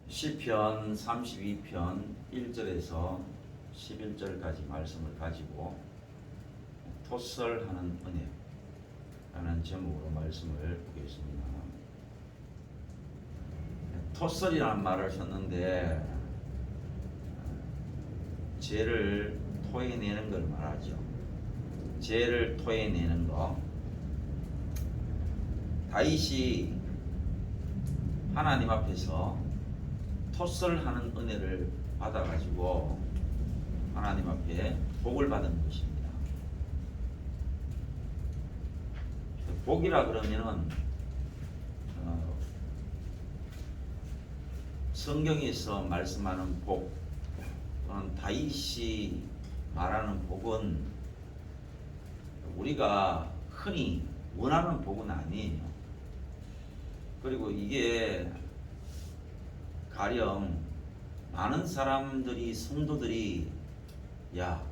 시편 32편 1절에서 11절까지 말씀을 가지고 토설하는 은혜라는 제목으로 말씀을 보겠습니다. 토설이라는 말을 썼는데 죄를 토해내는 걸 말하죠. 죄를 토해내는 거. 다윗이 하나님 앞에서 토설하는 은혜를 받아가지고 하나님 앞에 복을 받은 것입니다. 복이라 그러면은 성경에서 말씀하는 복 또는 다윗이 말하는 복은 우리가 흔히 원하는 복은 아니에요. 그리고 이게 가령 많은 사람들이 성도들이 야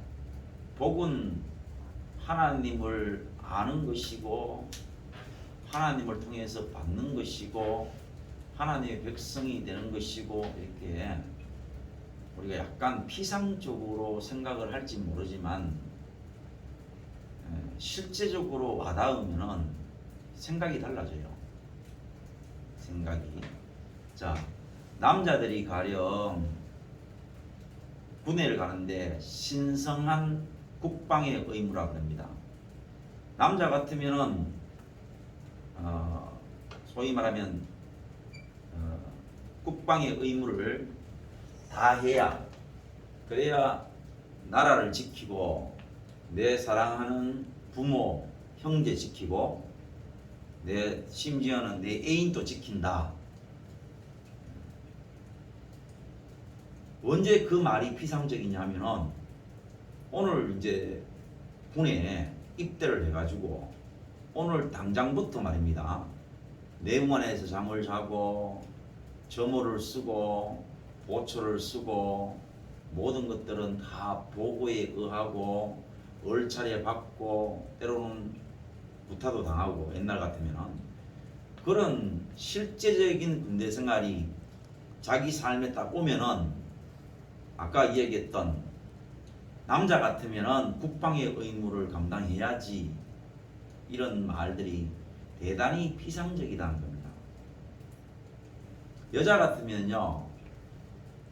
복은 하나님을 아는 것이고 하나님을 통해서 받는 것이고 하나님의 백성이 되는 것이고 이렇게 우리가 약간 피상적으로 생각을 할지 모르지만 실제적으로 와닿으면은 생각이 달라져요. 생각이. 자, 남자들이 가령 군대를 가는데 신성한 국방의 의무라고 합니다. 남자 같으면은 소위 말하면 국방의 의무를 다 해야 그래야 나라를 지키고 내 사랑하는 부모, 형제 지키고 내 심지어는 내 애인도 지킨다. 언제 그 말이 피상적이냐 하면은 오늘 이제 군에 입대를 해가지고 오늘 당장부터 말입니다. 내무관에서 잠을 자고 점호를 쓰고 보초를 쓰고 모든 것들은 다 보고에 의하고 얼차례 받고 때로는 구타도 당하고 옛날 같으면은 그런 실제적인 군대 생활이 자기 삶에 딱 오면은 아까 이야기했던 남자 같으면은 국방의 의무를 감당해야지 이런 말들이 대단히 피상적이다는 겁니다. 여자 같으면요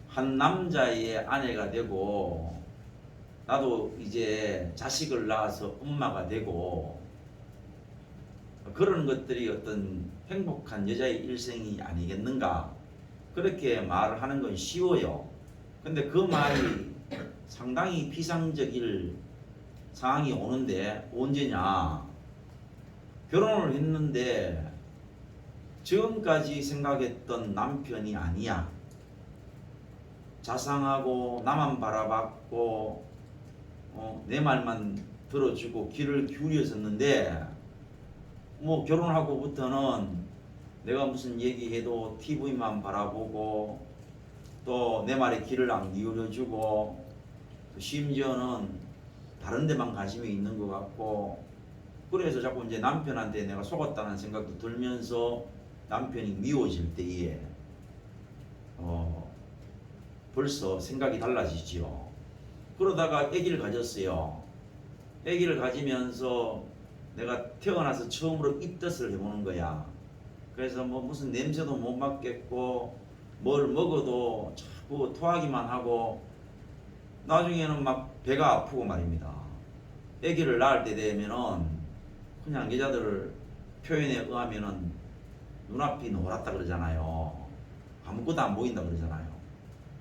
한 남자의 아내가 되고 나도 이제 자식을 낳아서 엄마가 되고 그런 것들이 어떤 행복한 여자의 일생이 아니겠는가 그렇게 말을 하는 건 쉬워요. 근데 그 말이 상당히 피상적일 상황이 오는데 언제냐? 결혼을 했는데 지금까지 생각했던 남편이 아니야. 자상하고 나만 바라봤고 내 말만 들어주고 귀를 기울였었는데 뭐 결혼하고부터는 내가 무슨 얘기해도 TV만 바라보고 또 내 말에 귀를 안 기울여주고 심지어는 다른 데만 관심이 있는 것 같고 그래서 자꾸 이제 남편한테 내가 속았다는 생각도 들면서 남편이 미워질 때에 벌써 생각이 달라지지요. 그러다가 아기를 가졌어요. 아기를 가지면서 내가 태어나서 처음으로 입덧을 해보는 거야. 그래서 뭐 무슨 냄새도 못 맡겠고 뭘 먹어도 자꾸 토하기만 하고 나중에는 막 배가 아프고 말입니다. 아기를 낳을 때 되면은 그냥 여자들 표현에 의하면은 눈앞이 노랗다 그러잖아요. 아무것도 안 보인다 그러잖아요.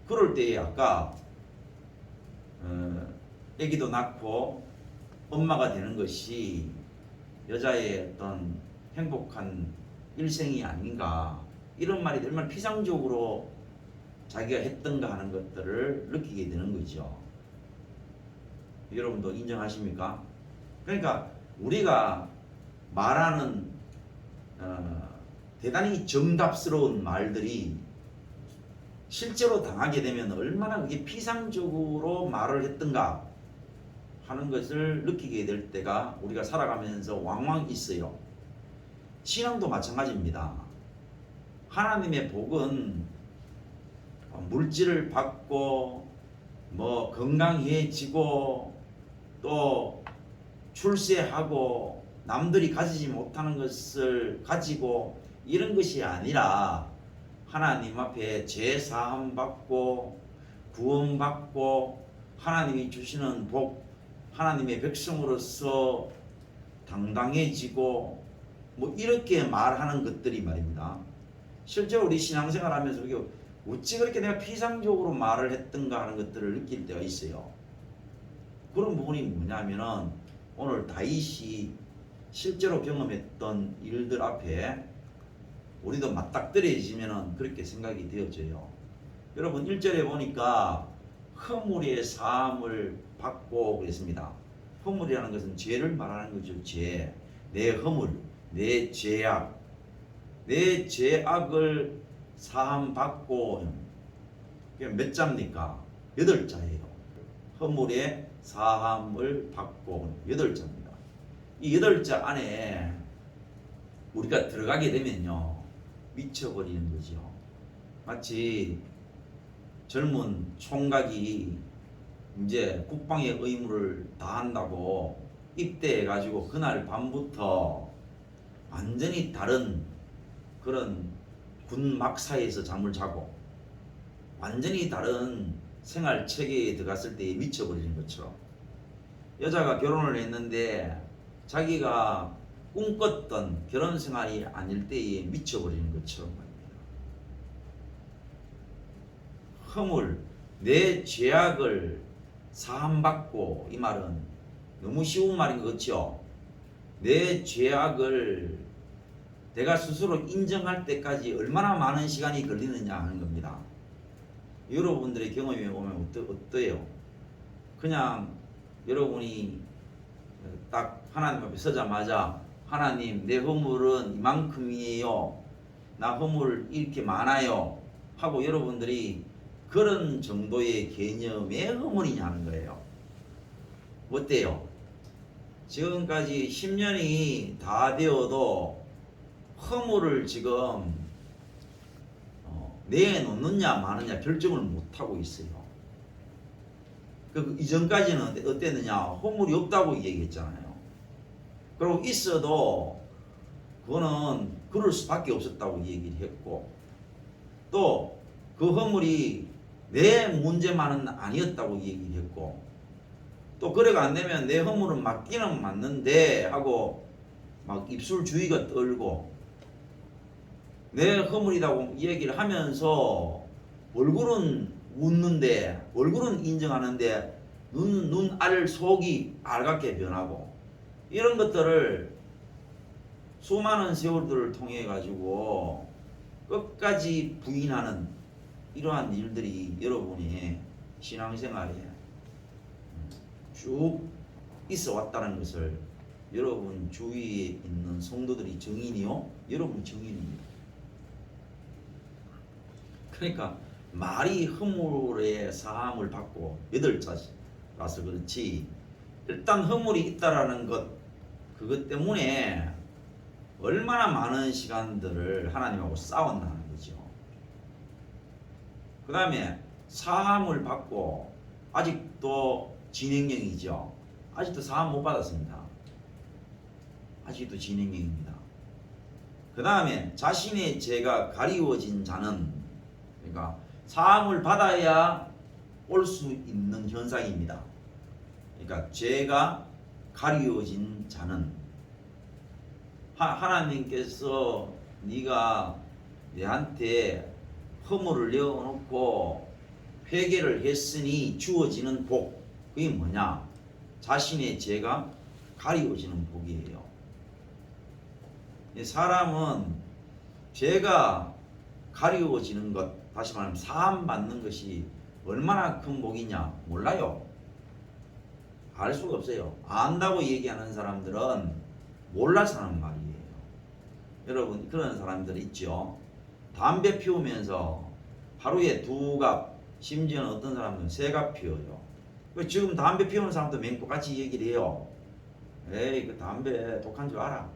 그럴 때에 아까 아기도 낳고 엄마가 되는 것이 여자의 어떤 행복한 일생이 아닌가 이런 말이 얼마나 피상적으로 자기가 했던가 하는 것들을 느끼게 되는 거죠. 여러분도 인정하십니까? 그러니까 우리가 말하는 대단히 정답스러운 말들이 실제로 당하게 되면 얼마나 그게 피상적으로 말을 했던가 하는 것을 느끼게 될 때가 우리가 살아가면서 왕왕 있어요. 신앙도 마찬가지입니다. 하나님의 복은 물질을 받고 뭐 건강해지고 또 출세하고 남들이 가지지 못하는 것을 가지고 이런 것이 아니라 하나님 앞에 제사함 받고 구원 받고 하나님이 주시는 복, 하나님의 백성으로서 당당해지고 뭐 이렇게 말하는 것들이 말입니다. 실제로 우리 신앙생활하면서 어찌 그렇게 내가 피상적으로 말을 했던가 하는 것들을 느낄 때가 있어요. 그런 부분이 뭐냐면은 오늘 다윗이 실제로 경험했던 일들 앞에 우리도 맞닥뜨려지면은 그렇게 생각이 되어져요. 여러분 1절에 보니까 허물의 사함을 받고 그랬습니다. 허물이라는 것은 죄를 말하는 거죠. 죄, 내 허물, 내 죄악, 내 죄악을 사함 받고 몇 자입니까? 8자예요. 허물의 사함을 받고 8자입니다. 이 8자 안에 우리가 들어가게 되면요 미쳐버리는 거죠. 마치 젊은 총각이 이제 국방의 의무를 다한다고 입대해가지고 그날 밤부터 완전히 다른 그런 군 막사에서 잠을 자고 완전히 다른 생활 체계에 들어갔을 때 미쳐버리는 것처럼, 여자가 결혼을 했는데 자기가 꿈꿨던 결혼 생활이 아닐 때에 미쳐버리는 것처럼 말입니다. 허물, 내 죄악을 사함받고, 이 말은 너무 쉬운 말인 것 같죠? 내 죄악을 내가 스스로 인정할 때까지 얼마나 많은 시간이 걸리느냐 하는 겁니다. 여러분들의 경험에 보면 어때요? 그냥 여러분이 딱 하나님 앞에 서자마자 하나님 내 허물은 이만큼이에요, 나 허물 이렇게 많아요 하고 여러분들이 그런 정도의 개념의 허물이냐 하는 거예요. 어때요? 지금까지 10년이 다 되어도 허물을 지금 내놓느냐 마느냐 결정을 못하고 있어요. 그 이전까지는 어땠느냐? 허물이 없다고 얘기했잖아요. 그리고 있어도 그거는 그럴 수밖에 없었다고 얘기를 했고, 또 그 허물이 내 문제만은 아니었다고 얘기를 했고, 또 그래가 안 되면 내 허물은 맞기는 맞는데 하고 막 입술 주위가 떨고 내 허물이라고 얘기를 하면서 얼굴은 웃는데, 얼굴은 인정하는데 눈 알 속이 알갛게 변하고, 이런 것들을 수많은 세월들을 통해 가지고 끝까지 부인하는 이러한 일들이 여러분의 신앙생활에 쭉 있어 왔다는 것을 여러분 주위에 있는 성도들이 증인이요, 여러분 증인입니다. 그러니까 말이 허물의 사함을 받고 8자라서 그렇지, 일단 허물이 있다라는 것, 그것 때문에 얼마나 많은 시간들을 하나님하고 싸웠나는 거죠. 그 다음에 사함을 받고 아직도 진행형이죠. 아직도 사함 못 받았습니다. 아직도 진행형입니다. 그 다음에 자신의 죄가 가리워진 자는, 그러니까 사함을 받아야 올 수 있는 현상입니다. 그러니까 죄가 가리워진 자는, 하나님께서 네가 내한테 허물을 내어놓고 회개를 했으니 주어지는 복, 그게 뭐냐? 자신의 죄가 가리워지는 복이에요. 사람은 죄가 가리워지는 것, 다시 말하면 사함 받는 것이 얼마나 큰 복이냐 몰라요. 알 수가 없어요. 안다고 얘기하는 사람들은 몰라서 하는 말이에요. 여러분 그런 사람들 있죠. 담배 피우면서 하루에 2갑, 심지어는 어떤 사람들은 3갑 피워요. 지금 담배 피우는 사람도 맨 똑같이 얘기를 해요. 에이 그 담배 독한 줄 알아.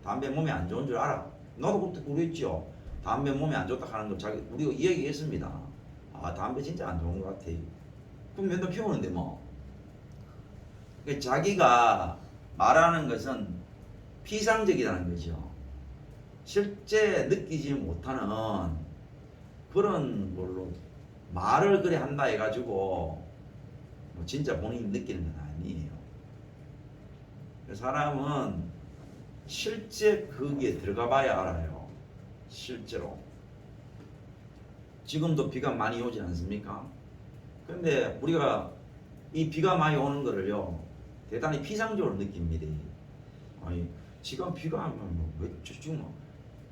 담배 몸에 안 좋은 줄 알아. 나도 그때 그랬죠. 담배 몸에 안 좋다 하는 거 우리가 얘기했습니다. 아, 담배 진짜 안 좋은 것 같아. 그럼 맨날 피우는데 뭐. 그러니까 자기가 말하는 것은 피상적이라는 거죠. 실제 느끼지 못하는 그런 걸로 말을 그래 한다 해가지고 뭐 진짜 본인이 느끼는 건 아니에요. 사람은 실제 거기에 들어가 봐야 알아요. 실제로. 지금도 비가 많이 오지 않습니까? 근데 우리가 이 비가 많이 오는 거를요, 대단히 피상적으로 느낍니다. 아니, 지금 비가 몇 주쯤,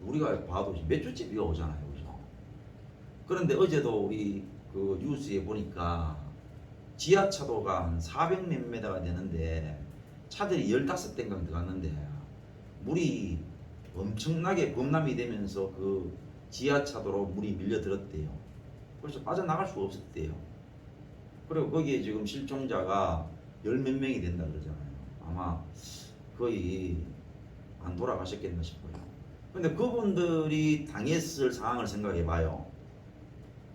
우리가 봐도 몇 주째 비가 오잖아요. 그죠? 그런데 어제도 우리 그 뉴스에 보니까 지하차도가 한 400 몇 미터가 되는데 차들이 15대인가 들어갔는데 물이 엄청나게 범람이 되면서 그 지하차도로 물이 밀려들었대요. 그래서 빠져나갈 수가 없었대요. 그리고 거기에 지금 실종자가 10몇 명이 된다 그러잖아요. 아마 거의 안 돌아가셨겠나 싶어요. 근데 그분들이 당했을 상황을 생각해 봐요.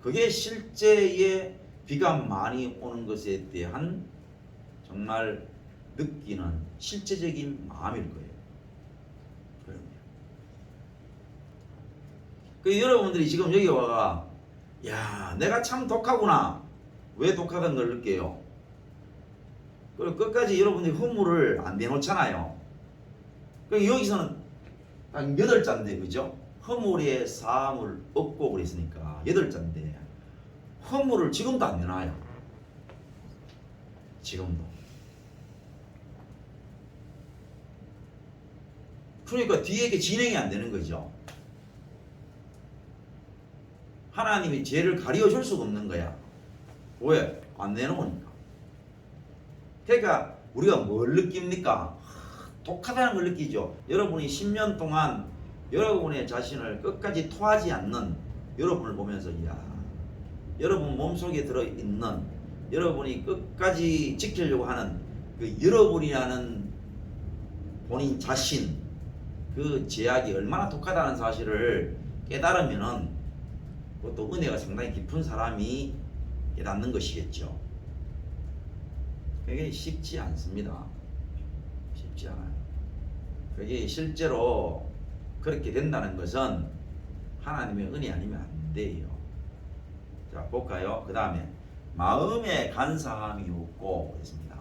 그게 실제의 비가 많이 오는 것에 대한 정말 느끼는 실제적인 마음일 거예요. 그 여러분들이 지금 여기 와가 야, 내가 참 독하구나. 왜 독하다는 걸 느껴요. 그리고 끝까지 여러분들이 허물을 안 내놓잖아요. 그러니까 여기서는 딱 8자인데, 그죠? 허물의 사함을 얻고 그랬으니까 8자인데 허물을 지금도 안 내놔요. 지금도. 그러니까 뒤에 이게 진행이 안 되는 거죠. 하나님이 죄를 가리워 줄 수가 없는 거야. 왜? 안 내놓으니까. 그러니까 우리가 뭘 느낍니까? 독하다는 걸 느끼죠. 여러분이 10년 동안 여러분의 자신을 끝까지 토하지 않는 여러분을 보면서, 야, 여러분 몸속에 들어있는 여러분이 끝까지 지키려고 하는 그 여러분이라는 본인 자신, 그 제약이 얼마나 독하다는 사실을 깨달으면은 그것도 은혜가 상당히 깊은 사람이 깨닫는 것이겠죠. 그게 쉽지 않습니다. 쉽지 않아요. 그게 실제로 그렇게 된다는 것은 하나님의 은혜 아니면 안 돼요. 자, 볼까요? 그 다음에 마음에 간사함이 없고 그랬습니다.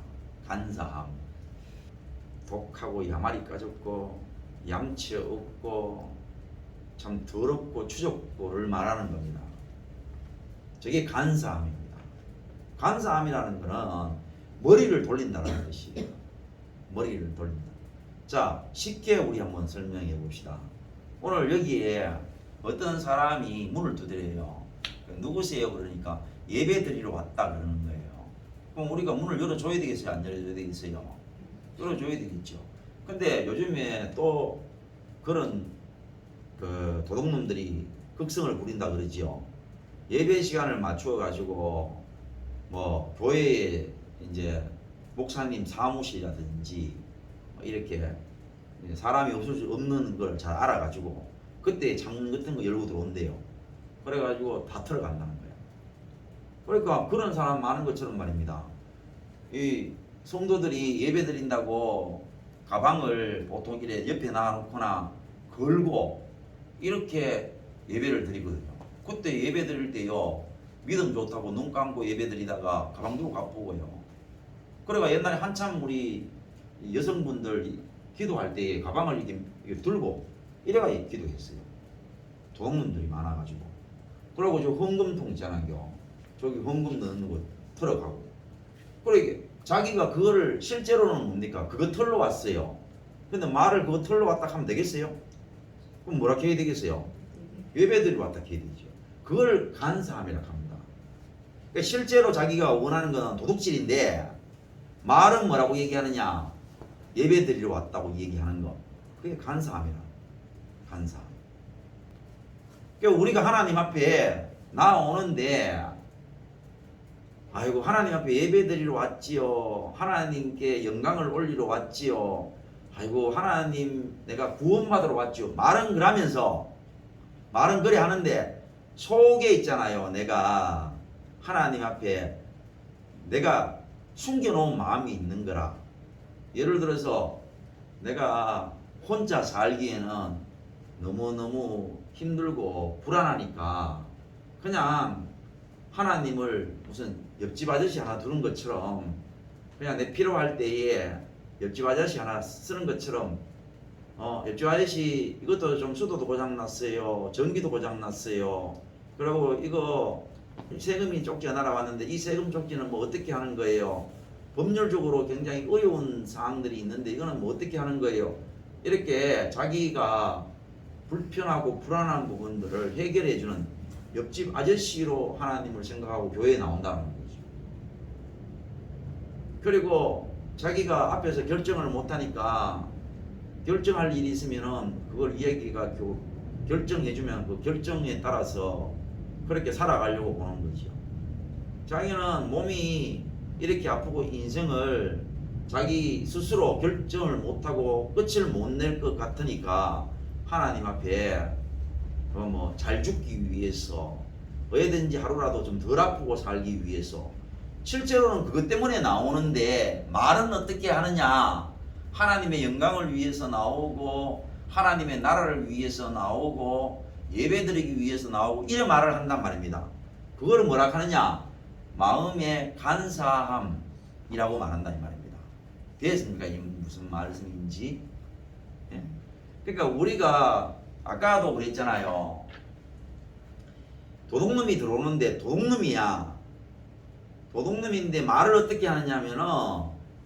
간사함. 독하고 야말이 까졌고 얌체 없고 참 더럽고 추적고를 말하는 겁니다. 저게 간사함입니다. 간사함이라는 것은 머리를 돌린다는 뜻이에요. 머리를 돌린다. 자, 쉽게 우리 한번 설명해 봅시다. 오늘 여기에 어떤 사람이 문을 두드려요. 누구세요? 그러니까 예배 드리러 왔다 그러는 거예요. 그럼 우리가 문을 열어줘야 되겠어요? 안 열어줘야 되겠어요? 열어줘야 되겠죠. 근데 요즘에 또 그런 그 도둑놈들이 극성을 부린다 그러지요. 예배 시간을 맞추어 가지고 뭐 교회에 이제 목사님 사무실이라든지 이렇게 사람이 없는 걸 잘 알아가지고 그때 창문 같은 거 열고 들어온대요. 그래가지고 다 털어간다는 거예요. 그러니까 그런 사람 많은 것처럼 말입니다. 이 성도들이 예배 드린다고 가방을 보통 이래 옆에 놔놓거나 걸고 이렇게 예배를 드리거든요. 그때 예배 드릴 때요, 믿음 좋다고 눈 감고 예배 드리다가 가방 들고 가보고요. 그래가 옛날에 한참 우리 여성분들 기도할 때 가방을 이렇게 들고 이래가 기도했어요. 도둑놈들이 많아가지고. 그리고 저 헌금통 있잖아요. 저기 헌금 넣는 거 털어가고. 그러게 자기가 그거를 실제로는 뭡니까? 그거 털러 왔어요. 근데 말을 그거 털러 왔다 하면 되겠어요? 그럼 뭐라 해야 되겠어요? 예배드리러 왔다 해야 되죠. 그걸 간사함이라고 합니다. 그러니까 실제로 자기가 원하는 건 도둑질인데 말은 뭐라고 얘기하느냐? 예배드리러 왔다고 얘기하는 거. 그게 간사함이라. 간사함. 그러니까 우리가 하나님 앞에 나오는데 아이고 하나님 앞에 예배드리러 왔지요. 하나님께 영광을 올리러 왔지요. 아이고 하나님 내가 구원받으러 왔지요. 말은 그러면서 말은 그래 하는데 속에 있잖아요. 내가 하나님 앞에 내가 숨겨놓은 마음이 있는 거라. 예를 들어서 내가 혼자 살기에는 너무너무 힘들고 불안하니까 그냥 하나님을 무슨 옆집 아저씨 하나 두는 것처럼 그냥 내 필요할 때에 옆집 아저씨 하나 쓰는 것처럼 옆집 아저씨 이것도 좀 수도도 고장났어요. 전기도 고장났어요. 그리고 이거 세금이 쪽지가 날아왔는데 이 세금 쪽지는 뭐 어떻게 하는 거예요? 법률적으로 굉장히 어려운 사항들이 있는데 이거는 뭐 어떻게 하는 거예요? 이렇게 자기가 불편하고 불안한 부분들을 해결해주는 옆집 아저씨로 하나님을 생각하고 교회에 나온다는 거죠. 그리고 자기가 앞에서 결정을 못하니까 결정할 일이 있으면은 그걸 이야기가 결정해주면 그 결정에 따라서 그렇게 살아가려고 보는 거죠. 자기는 몸이 이렇게 아프고 인생을 자기 스스로 결정을 못하고 끝을 못 낼 것 같으니까 하나님 앞에 뭐 잘 죽기 위해서 어디든지 하루라도 좀 덜 아프고 살기 위해서 실제로는 그것 때문에 나오는데 말은 어떻게 하느냐? 하나님의 영광을 위해서 나오고 하나님의 나라를 위해서 나오고 예배드리기 위해서 나오고 이런 말을 한단 말입니다. 그거를 뭐라 하느냐? 마음의 간사함이라고 말한다 이 말입니다. 되었습니까? 이 무슨 말씀인지? 예? 그러니까 우리가 아까도 그랬잖아요. 도둑놈이 들어오는데 도둑놈이야. 도둑놈인데 말을 어떻게 하느냐면은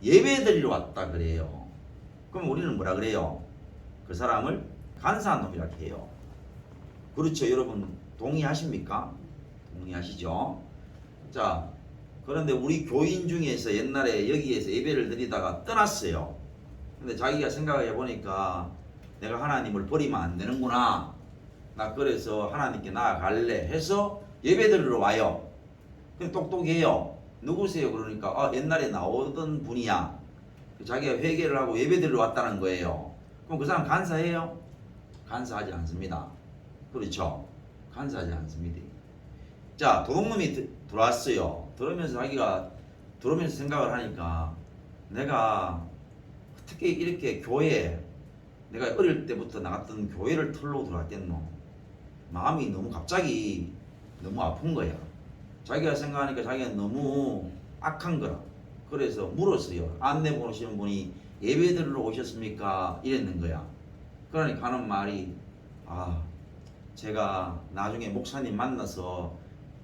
예배드리러 왔다 그래요. 그럼 우리는 뭐라 그래요? 그 사람을 간사한 놈이라 해요. 그렇죠, 여러분 동의하십니까? 동의하시죠? 자, 그런데 우리 교인 중에서 옛날에 여기에서 예배를 드리다가 떠났어요. 근데 자기가 생각해 보니까 내가 하나님을 버리면 안 되는구나. 나 그래서 하나님께 나아갈래 해서 예배 드리러 와요. 근데 똑똑해요. 누구세요? 그러니까 옛날에 나오던 분이야. 자기가 회개를 하고 예배 드리러 왔다는 거예요. 그럼 그 사람 간사해요? 간사하지 않습니다. 그렇죠? 간사하지 않습니다. 자, 도둑놈이 들어왔어요. 들어오면서 자기가 들어오면서 생각을 하니까 내가 어떻게 이렇게 교회 내가 어릴 때부터 나갔던 교회를 털로 들어왔겠노? 마음이 너무 갑자기 너무 아픈 거야. 자기가 생각하니까 자기가 너무 악한 거라. 그래서 물었어요. 안내 보시는 분이 예배 드리러 오셨습니까? 이랬는 거야. 그러니까 하는 말이 제가 나중에 목사님 만나서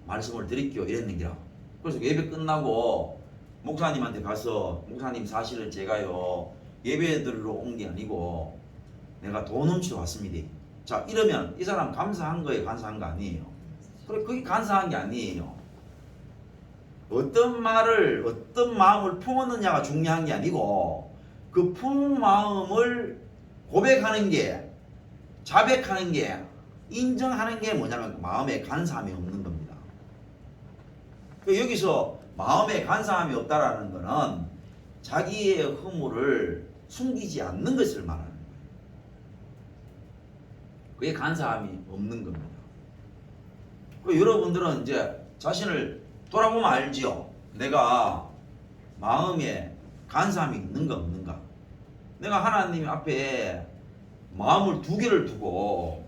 말씀을 드릴게요. 이랬는 거야. 그래서 예배 끝나고 목사님한테 가서 목사님 사실은 제가요 예배 드리러 온 게 아니고 내가 돈 훔치러 왔습니다. 자, 이러면 이 사람 감사한 거에 간사한 거 아니에요. 그래, 그게 간사한 게 아니에요. 어떤 말을 어떤 마음을 품었느냐가 중요한 게 아니고 그 품은 마음을 고백하는 게 자백하는 게 인정하는 게 뭐냐면 마음에 간사함이 없는 겁니다. 여기서 마음에 간사함이 없다라는 것은 자기의 허물을 숨기지 않는 것을 말하는 거예요. 그게 간사함이 없는 겁니다. 여러분들은 이제 자신을 돌아보면 알지요. 내가 마음에 간사함이 있는가 없는가. 내가 하나님 앞에 마음을 두 개를 두고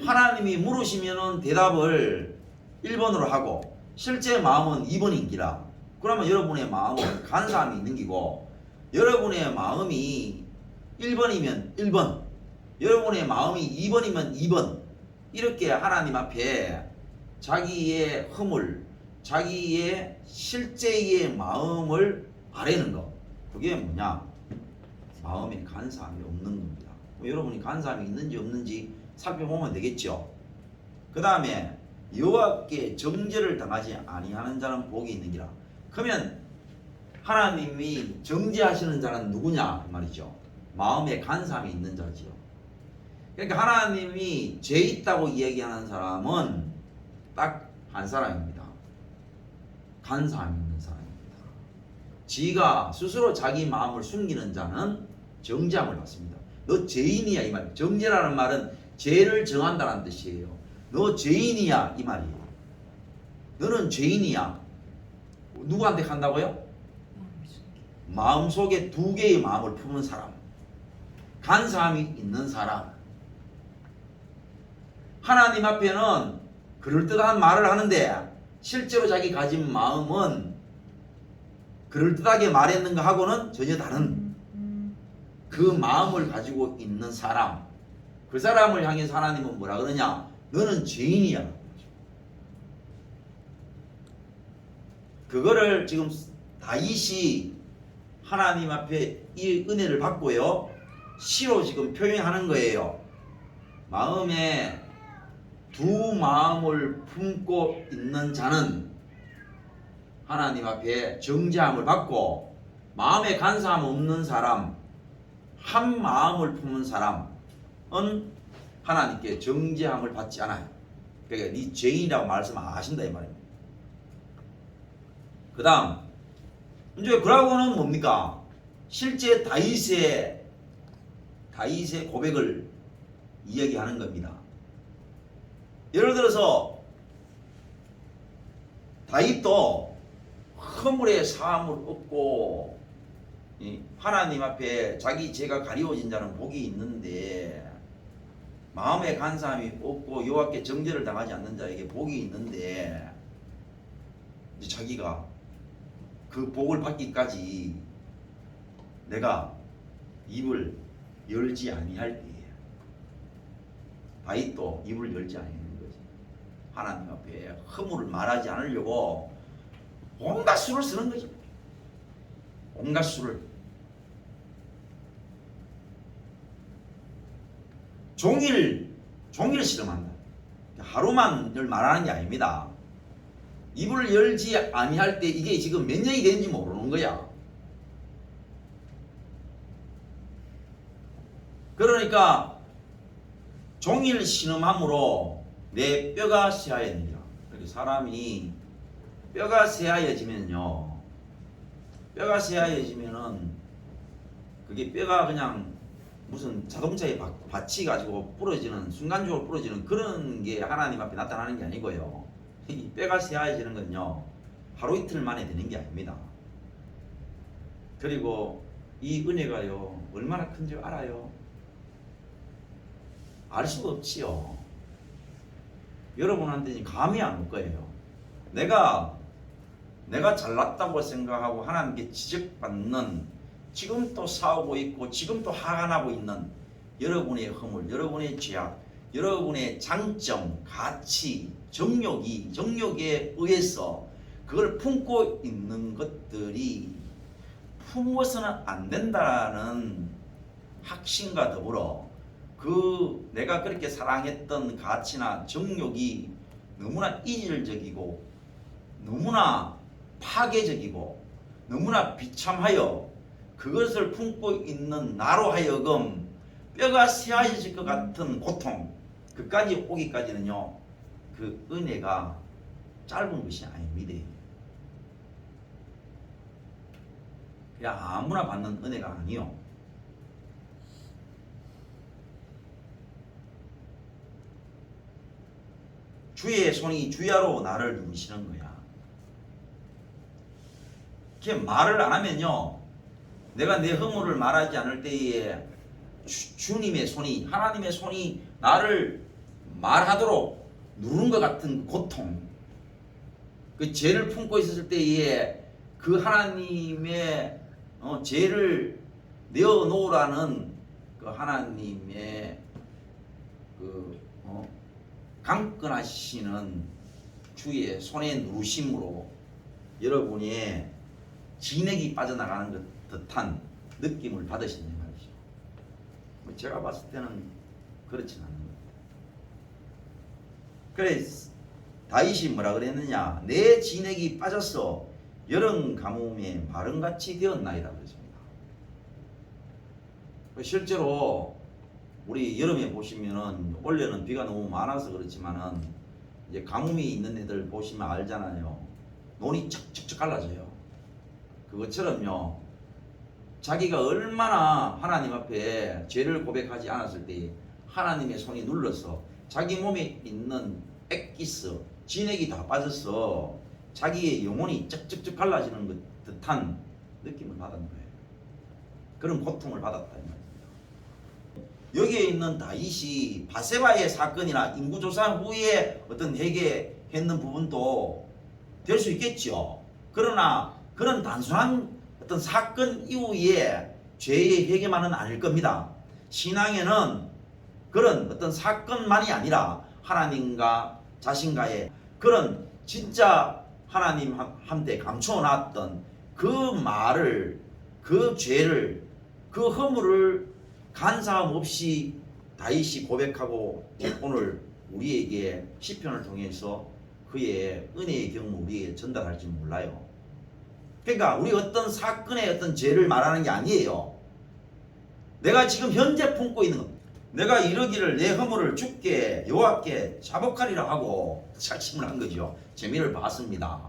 하나님이 물으시면은 대답을 1번으로 하고 실제 마음은 2번인기라. 그러면 여러분의 마음은 간사함이 있는 기고 여러분의 마음이 1번이면 1번, 여러분의 마음이 2번이면 2번 이렇게 하나님 앞에 자기의 허물, 자기의 실제의 마음을 아뢰는 것. 그게 뭐냐? 마음에 간사함이 없는 겁니다. 여러분이 간사함이 있는지 없는지 살펴보면 되겠죠. 그 다음에 여호와께 정죄를 당하지 아니하는 자는 복이 있느니라. 그러면 하나님이 정죄하시는 자는 누구냐 말이죠. 마음에 간사함이 있는 자지요. 그러니까 하나님이 죄 있다고 이야기하는 사람은 딱 한 사람입니다. 간사함 있는 사람입니다. 지가 스스로 자기 마음을 숨기는 자는 정죄함을 받습니다. 너 죄인이야 이 말이에요. 정죄라는 말은 죄를 정한다는 뜻이에요. 너 죄인이야 이 말이에요. 너는 죄인이야. 누구한테 간다고요? 마음속에 두 개의 마음을 품은 사람, 간사함이 있는 사람. 하나님 앞에는 그럴듯한 말을 하는데 실제로 자기 가진 마음은 그럴듯하게 말했는가 하고는 전혀 다른 그 마음을 가지고 있는 사람. 그 사람을 향해서 하나님은 뭐라 그러냐? 너는 죄인이야. 그거를 지금 다윗이 하나님 앞에 이 은혜를 받고요, 시로 지금 표현하는 거예요. 마음에 두 마음을 품고 있는 자는 하나님 앞에 정죄함을 받고, 마음에 간사함 없는 사람, 한 마음을 품은 사람은 하나님께 정죄함을 받지 않아요. 그러니까 네 죄인이라고 말씀하신다 이 말입니다. 그 다음 이제 그러고는 뭡니까? 실제 다윗의 고백을 이야기하는 겁니다. 예를 들어서 다윗도 허물의 사함을 얻고 하나님 앞에 자기 죄가 가리워진 자는 복이 있는데, 마음에 간사함이 없고 여호와께 정죄를 당하지 않는 자에게 복이 있는데, 이제 자기가 그 복을 받기까지 내가 입을 열지 아니할 때에 다윗도 입을 열지 아니하는 거지. 하나님 앞에 허물을 말하지 않으려고 온갖 수를 쓰는 거죠. 온갖 수를. 종일 실험한다. 하루만을 말하는 게 아닙니다. 입을 열지 아니할 때 이게 지금 몇 년이 되는지 모르는 거야. 그러니까 종일 신음함으로 내 뼈가 쇠하였느니라. 그러니까 사람이 뼈가 쇠하여지면요, 뼈가 쇠하여지면은 그게 뼈가 그냥 무슨 자동차에 받치 가지고 부러지는, 순간적으로 부러지는 그런 게 하나님 앞에 나타나는 게 아니고요, 이 뼈가 쇠하여지는 건요 하루 이틀 만에 되는 게 아닙니다. 그리고 이 은혜가요 얼마나 큰 줄 알아요? 알 수가 없지요. 여러분한테는 감이 안 올 거예요. 내가 잘났다고 생각하고 하나님께 지적받는, 지금 또 싸우고 있고 지금 또 화가 나고 있는 여러분의 허물, 여러분의 죄악, 여러분의 장점, 가치, 정욕에 의해서 그걸 품고 있는 것들이 품어서는 안 된다는 확신과 더불어 그 내가 그렇게 사랑했던 가치나 정욕이 너무나 이질적이고 너무나 파괴적이고 너무나 비참하여 그것을 품고 있는 나로 하여금 뼈가 쇠하여질 것 같은 고통, 그까지 오기까지는요 그 은혜가 짧은 것이 아닙니다. 그냥 아무나 받는 은혜가 아니요. 주의 손이 주야로 나를 누르시는 거야. 이렇게 말을 안 하면요, 내가 내 허물을 말하지 않을 때에 주님의 손이, 하나님의 손이 나를 말하도록 누른 것 같은 고통, 그 죄를 품고 있었을 때에 그 하나님의 죄를 내어놓으라는 그 하나님의 강건하시는 주의 손에 누르심으로 여러분의 진액이 빠져나가는 것 듯한 느낌을 받으신단 말이죠. 제가 봤을 때는 그렇진 않습니다. 그래서 다윗이 뭐라 그랬느냐? 내 진액이 빠져서 여름 가뭄에 마름같이 되었나이다 그랬습니다. 실제로 우리 여름에 보시면은 올해는 비가 너무 많아서 그렇지만은 이제 가뭄이 있는 애들 보시면 알잖아요. 논이 척척척 갈라져요. 그것처럼요, 자기가 얼마나 하나님 앞에 죄를 고백하지 않았을 때 하나님의 손이 눌러서 자기 몸에 있는 액기스, 진액이 다 빠져서 자기의 영혼이 쩍쩍쩍 갈라지는 것 듯한 느낌을 받은 거예요. 그런 고통을 받았다 이 말입니다. 여기에 있는 다윗이 바세바의 사건이나 인구조사 후에 어떤 회개했는 부분도 될 수 있겠죠. 그러나 그런 단순한 어떤 사건 이후에 죄의 회개만은 아닐 겁니다. 신앙에는 그런 어떤 사건만이 아니라 하나님과 자신과의 그런 진짜 하나님한테 감춰놨던 그 말을, 그 죄를, 그 허물을 간사함 없이 다윗이 고백하고 오늘 우리에게 시편을 통해서 그의 은혜의 경우 우리에게 전달할지 몰라요. 그러니까 우리 어떤 사건의 어떤 죄를 말하는 게 아니에요. 내가 지금 현재 품고 있는 것, 내가 이르기를 내 허물을 주께 여호와께 자복하리라 하고 작심을 한 거죠. 재미를 봤습니다.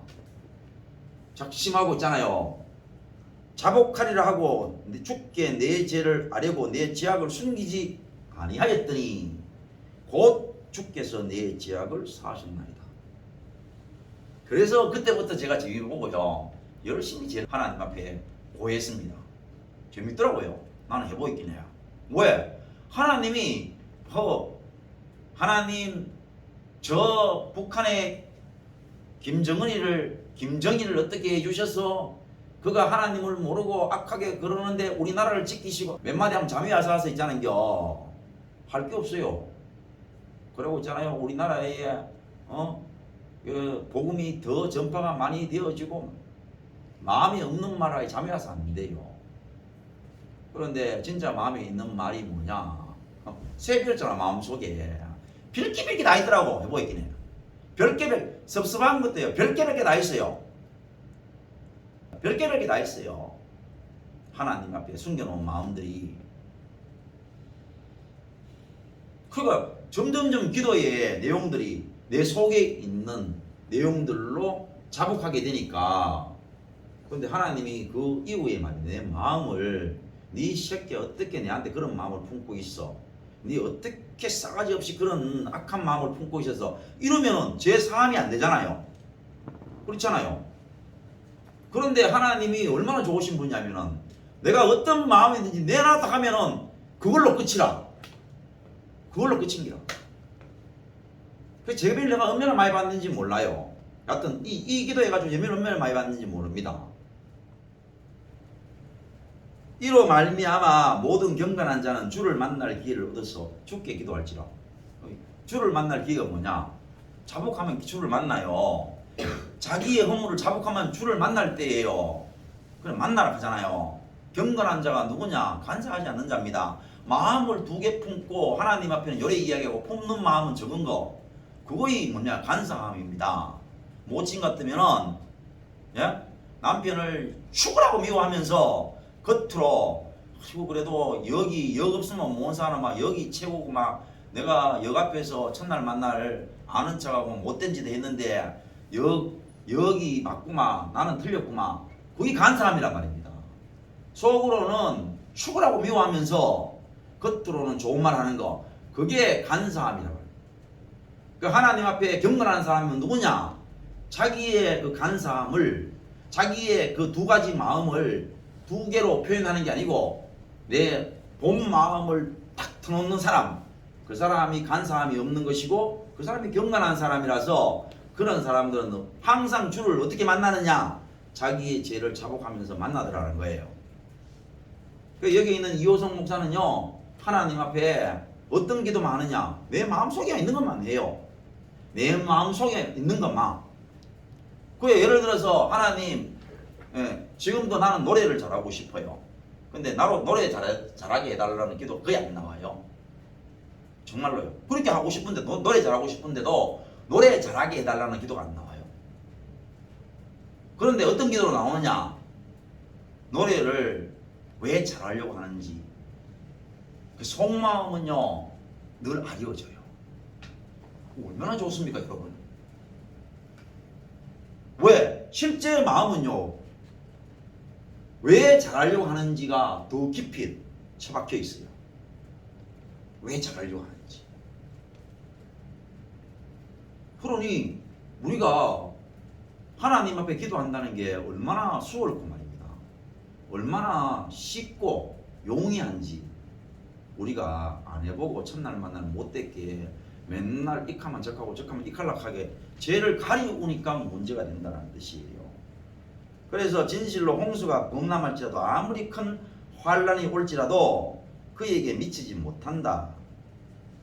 작심하고 있잖아요. 자복하리라 하고 주께 내 죄를 아뢰고 내 죄악을 숨기지 아니하였더니 곧 주께서 내 죄악을 사하셨나이다. 그래서 그때부터 제가 재미 보고요 열심히 제 하나님 앞에 고했습니다. 재밌더라고요. 나는 해보겠긴 해요. 왜? 하나님이 하나님 저 북한의 김정일을 어떻게 해주셔서 그가 하나님을 모르고 악하게 그러는데 우리나라를 지키시고 몇 마디 하면 잠이 와서 있잖아요. 할 게 없어요. 그러고 있잖아요. 우리나라에 그 복음이 더 전파가 많이 되어지고 마음이 없는 말에 잠이 와서 안 돼요. 그런데 진짜 마음에 있는 말이 뭐냐? 새별잖아. 마음속에 별게 다 있더라고. 해보이긴 해요. 별게 섭섭한 것도요. 별게 다 있어요. 별게 다 있어요. 하나님 앞에 숨겨놓은 마음들이. 그러니까 점점점 기도의 내용들이 내 속에 있는 내용들로 자복하게 되니까. 그런데 하나님이 그 이후에 말이야. 내 마음을 네 새끼 어떻게 내한테 그런 마음을 품고 있어? 네 어떻게 싸가지 없이 그런 악한 마음을 품고 있어서 이러면은 죄 사함이 안 되잖아요. 그렇잖아요. 그런데 하나님이 얼마나 좋으신 분이냐면은 내가 어떤 마음이든지 내놔다 하면은 그걸로 끝이라. 그걸로 끝인기라. 그 제비를 내가 얼마나 많이 받는지 몰라요. 하여튼 이 기도해가지고 제비를 얼마나 많이 받는지 모릅니다. 이로 말미암아 모든 경건한 자는 주를 만날 기회를 얻어서 주께 기도할지라. 주를 만날 기회가 뭐냐? 자복하면 주를 만나요. 자기의 허물을 자복하면 주를 만날 때예요. 그럼 만나라 하잖아요. 경건한 자가 누구냐? 간사하지 않는 자입니다. 마음을 두 개 품고 하나님 앞에는 요래 이야기하고 품는 마음은 적은 거. 그거이 뭐냐? 간사함입니다. 모친 같으면은 남편을 죽으라고 미워하면서 겉으로 그래도 여기 역 없으면 못 사는 막 여기 최고고 막 내가 역 앞에서 첫날 만날 아는 척하고 못된 짓 했는데 여기 맞구만 나는 틀렸구만. 그게 간사함이란 말입니다. 속으로는 죽으라고 미워하면서 겉으로는 좋은 말 하는 거 그게 간사함이란 말이에요. 그 하나님 앞에 경건한 사람은 누구냐? 자기의 그 간사함을 자기의 그 두 가지 마음을 두 개로 표현하는 게 아니고 내 본 마음을 딱 터놓는 사람, 그 사람이 간사함이 없는 것이고 그 사람이 경건한 사람이라서 그런 사람들은 항상 주를 어떻게 만나느냐? 자기의 죄를 자복하면서 만나더라는 거예요. 여기 있는 이호성 목사는요 하나님 앞에 어떤 기도만 하느냐? 내 마음속에 있는 것만 해요. 내 마음속에 있는 것만. 그게 예를 들어서 하나님 지금도 나는 노래를 잘하고 싶어요. 근데 나로 노래 잘하게 해달라는 기도 거의 안 나와요. 정말로요. 그렇게 하고 싶은데 노래 잘하고 싶은데도 노래 잘하게 해달라는 기도가 안 나와요. 그런데 어떤 기도로 나오느냐? 노래를 왜 잘하려고 하는지 그 속마음은요 늘 아리워져요. 얼마나 좋습니까 여러분? 왜? 실제 마음은요 왜 잘하려고 하는지가 더 깊이 처박혀 있어요. 왜 잘하려고 하는지. 그러니 우리가 하나님 앞에 기도한다는 게 얼마나 수월고 말입니다. 얼마나 쉽고 용이한지 우리가 안 해보고 첫날 만날 못됐게 맨날 이카만 저카고 저카만 이칼락하게 죄를 가리우니까 문제가 된다는 뜻이에요. 그래서 진실로 홍수가 범람할지라도 아무리 큰 환란이 올지라도 그에게 미치지 못한다.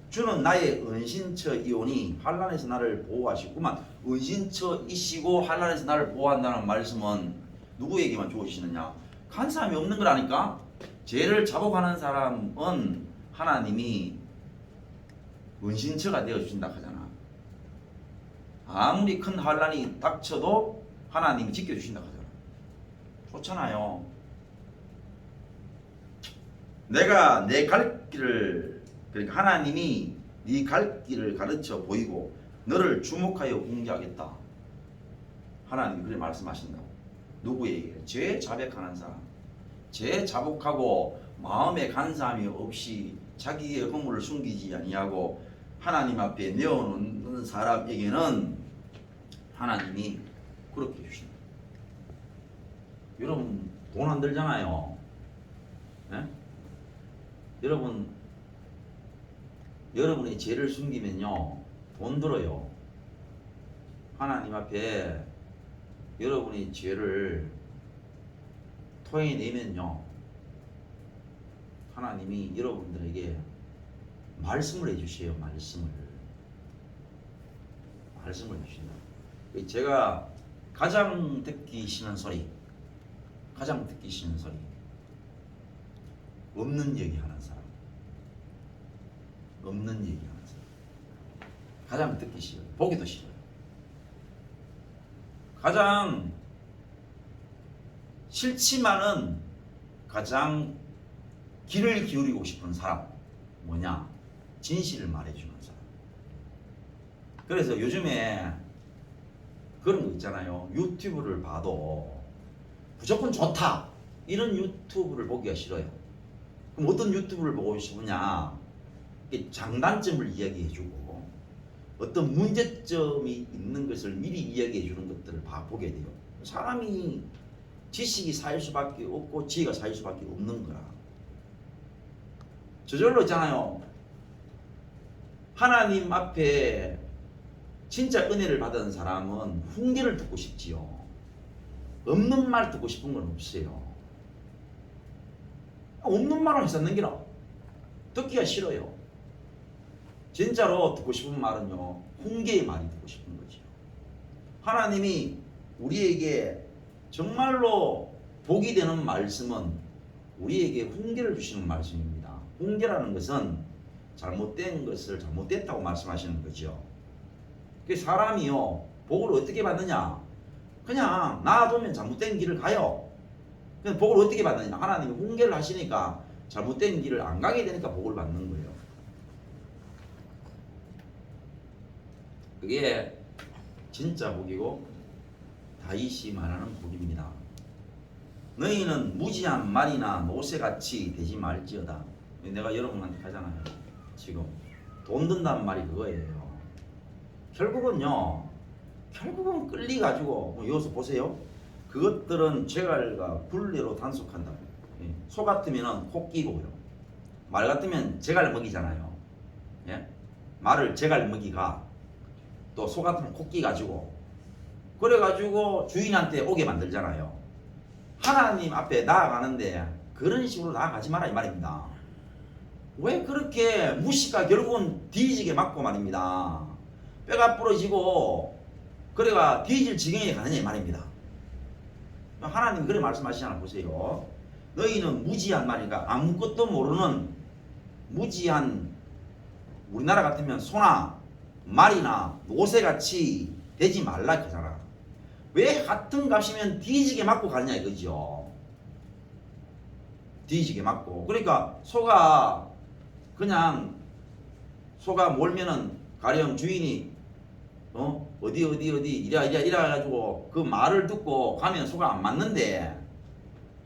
주는 나의 은신처이오니 환란에서 나를 보호하시구만. 은신처이시고 환란에서 나를 보호한다는 말씀은 누구에게만 주어지시느냐? 간 사람이 없는 거라니까. 죄를 자복하는 사람은 하나님이 은신처가 되어주신다 하잖아. 아무리 큰 환란이 닥쳐도 하나님이 지켜주신다 하잖아. 좋잖아요. 내가 내 갈 길을, 그러니까 하나님이 네 갈 길을 가르쳐 보이고 너를 주목하여 공개하겠다. 하나님이 그렇게 말씀하신다고. 누구에게? 죄 자백하는 사람. 죄 자복하고 마음에 간사함이 없이 자기의 허물을 숨기지 아니하고 하나님 앞에 내어놓는 사람에게는 하나님이 그렇게 해주신다. 여러분 돈 안 들잖아요. 네? 여러분의 죄를 숨기면요 돈 들어요. 하나님 앞에 여러분의 죄를 토해내면요 하나님이 여러분들에게 말씀을 해주세요. 말씀을 해주신다. 제가 가장 듣기 싫은 소리, 없는 얘기하는 사람, 가장 듣기 싫어요. 보기도 싫어요. 가장 싫지만은 가장 귀를 기울이고 싶은 사람 뭐냐? 진실을 말해주는 사람. 그래서 요즘에 그런 거 있잖아요. 유튜브를 봐도 무조건 좋다 이런 유튜브를 보기가 싫어요. 그럼 어떤 유튜브를 보고 싶으냐? 장단점을 이야기해주고 어떤 문제점이 있는 것을 미리 이야기해주는 것들을 보게 돼요. 사람이 지식이 쌓일 수밖에 없고 지혜가 쌓일 수밖에 없는 거라. 저절로 있잖아요. 하나님 앞에 진짜 은혜를 받은 사람은 훈계를 듣고 싶지요. 없는 말 듣고 싶은 건 없어요. 없는 말을 해서 넘기라. 듣기가 싫어요. 진짜로 듣고 싶은 말은요, 훈계의 말이 듣고 싶은 거죠. 하나님이 우리에게 정말로 복이 되는 말씀은 우리에게 훈계를 주시는 말씀입니다. 훈계라는 것은 잘못된 것을 잘못됐다고 말씀하시는 거죠. 그 사람이요, 복을 어떻게 받느냐? 그냥 놔두면 잘못된 길을 가요. 그냥 복을 어떻게 받느냐? 하나님이 훈계를 하시니까 잘못된 길을 안 가게 되니까 복을 받는 거예요. 그게 진짜 복이고 다윗이 말하는 복입니다. 너희는 무지한 말이나 노새같이 되지 말지어다. 내가 여러분한테 하잖아요. 지금 돈 든다는 말이 그거예요. 결국은 끌리가지고 여기서 보세요. 그것들은 죄갈과 굴레로 단속한다. 소 같으면 코 끼고요. 말 같으면 제갈 먹이잖아요. 예? 말을 제갈 먹이가 또 소 같으면 코 끼가지고 그래가지고 주인한테 오게 만들잖아요. 하나님 앞에 나아가는데 그런 식으로 나아가지 마라 이 말입니다. 왜 그렇게 무시가 결국은 뒤지게 맞고 말입니다. 뼈가 부러지고 그래가 뒤질 지경에 가느냐 이 말입니다. 하나님 그래 말씀하시잖아. 보세요. 너희는 무지한 말이니까 아무것도 모르는 무지한, 우리나라 같으면 소나 말이나 노새같이 되지 말라 그러잖아. 왜 같은 값이면 뒤지게 맞고 가느냐 이거죠. 뒤지게 맞고. 그러니까 소가 몰면은 가령 주인이 어디 이라 해가지고 그 말을 듣고 가면 소가 안 맞는데,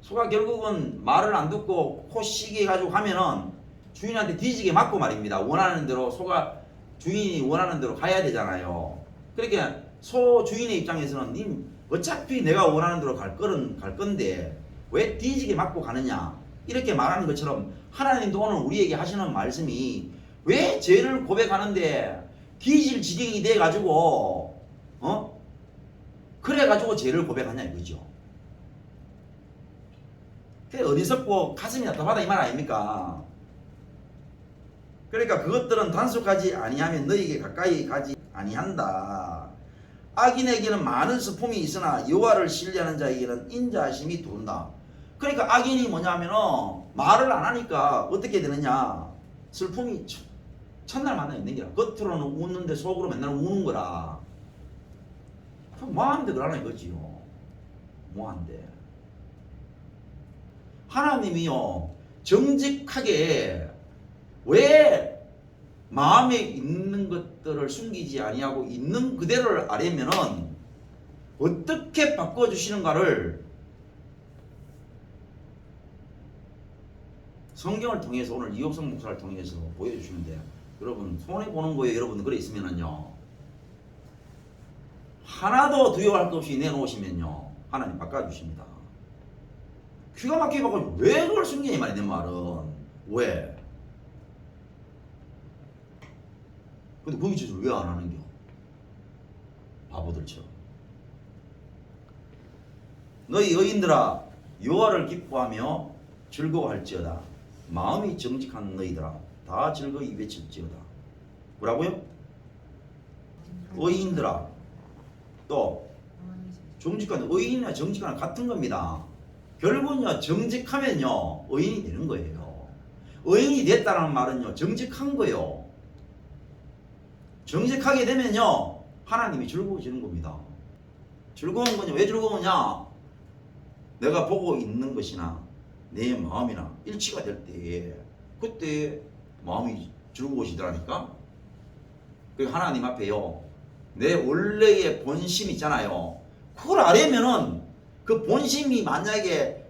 소가 결국은 말을 안 듣고 코 시게 해가지고 가면은 주인한테 뒤지게 맞고 말입니다. 원하는 대로 주인이 원하는 대로 가야 되잖아요. 그러니까 소 주인의 입장에서는 어차피 내가 원하는 대로 갈 건데 왜 뒤지게 맞고 가느냐 이렇게 말하는 것처럼 하나님도 오늘 우리에게 하시는 말씀이 왜 죄를 고백하는데 뒤질 지경이 돼 가지고 그래 가지고 죄를 고백하냐 이거죠. 어리석고 가슴이 답답하다 이 말 아닙니까? 그러니까 그것들은 단속하지 아니하면 너희에게 가까이 가지 아니한다. 악인에게는 많은 슬픔이 있으나 여호와를 신뢰하는 자에게는 인자하심이 두른다. 그러니까 악인이 뭐냐면은 말을 안 하니까 어떻게 되느냐, 슬픔이 첫날 만나 있는 게라. 겉으로는 웃는데 속으로 맨날 우는 거라. 뭐하는데 그러나 이거지요. 뭐하는데 하나님이요 정직하게 왜 마음에 있는 것들을 숨기지 아니하고 있는 그대로를 아려면은 어떻게 바꿔주시는가를 성경을 통해서 오늘 이옥성 목사를 통해서 보여주시는데, 여러분 손해보는 거예요. 여러분 그래 있으면은요 하나도 두려워할 것 없이 내놓으시면요 하나님 바꿔주십니다. 귀가 막히게 바꿔. 왜 그걸 숨기냐 이 말이야. 내 말은 왜? 근데 거기 짓을 왜 안 하는겨? 바보들처럼. 너희 여인들아 여호와를 기뻐하며 즐거워할지어다. 마음이 정직한 너희들아 다 즐거이 외칠지어다. 뭐라고요? 의인들아. 또 정직한, 의인이나 정직한 같은 겁니다. 결국은요 정직하면요 의인이 되는 거예요. 의인이 됐다는 말은요 정직한 거예요. 정직하게 되면요 하나님이 즐거워지는 겁니다. 즐거운 거냐? 왜 즐거우냐? 내가 보고 있는 것이나 내 마음이나 일치가 될 때 그때 마음이 즐거워지더라니까. 그 하나님 앞에요 내 원래의 본심 있잖아요. 그걸 알면은 그 본심이 만약에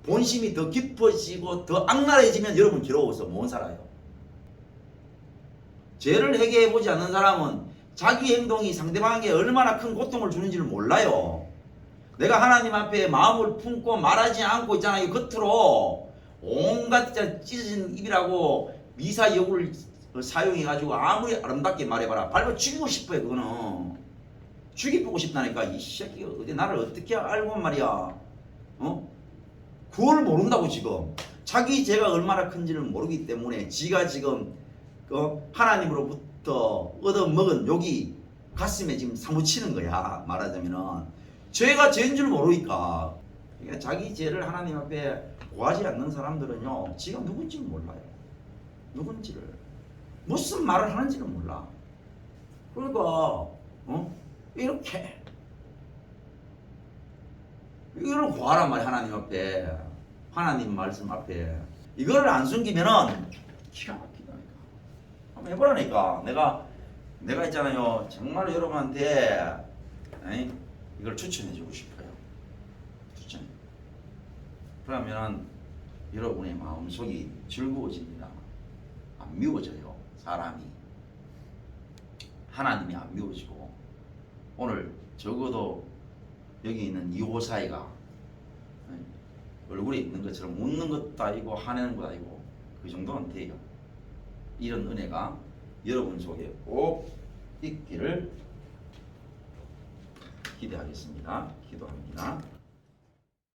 본심이 더 깊어지고 더 악랄해지면 여러분 괴로워서 못 살아요. 죄를 회개해보지 않는 사람은 자기 행동이 상대방에게 얼마나 큰 고통을 주는지를 몰라요. 내가 하나님 앞에 마음을 품고 말하지 않고 있잖아요. 겉으로 온갖 찢어진 입이라고 미사여구를 사용해가지고 아무리 아름답게 말해봐라 밟아 죽이고 싶어요. 그거는 죽이고 싶다니까. 이 새끼가 어디 나를 어떻게 알고 말이야. 그걸 모른다고. 지금 자기 죄가 얼마나 큰지를 모르기 때문에 지가 지금 하나님으로부터 얻어먹은 욕이 가슴에 지금 사무치는 거야. 말하자면은 죄가 죄인 줄 모르니까. 그러니까 자기 죄를 하나님 앞에 구하지 않는 사람들은요 지가 누군지를 몰라요. 누군지를, 무슨 말을 하는지를 몰라. 그러니까 이렇게 이거를 구하란 말이야. 하나님 앞에, 하나님 말씀 앞에 이거를 안 숨기면은 기가 막히다니까. 한번 해보라니까. 내가 있잖아요 정말 여러분한테 이걸 추천해주고 싶어요. 추천. 그러면 여러분의 마음속이 즐거워집니다. 안 미워져요. 사람이, 하나님이 안 미워지고. 오늘 적어도 여기 있는 이호사이가 얼굴에 있는 것처럼 웃는 것도 아니고 화내는 것도 아니고 그 정도는 돼요. 이런 은혜가 여러분 속에 꼭 있기를 기대하겠습니다. 기도합니다.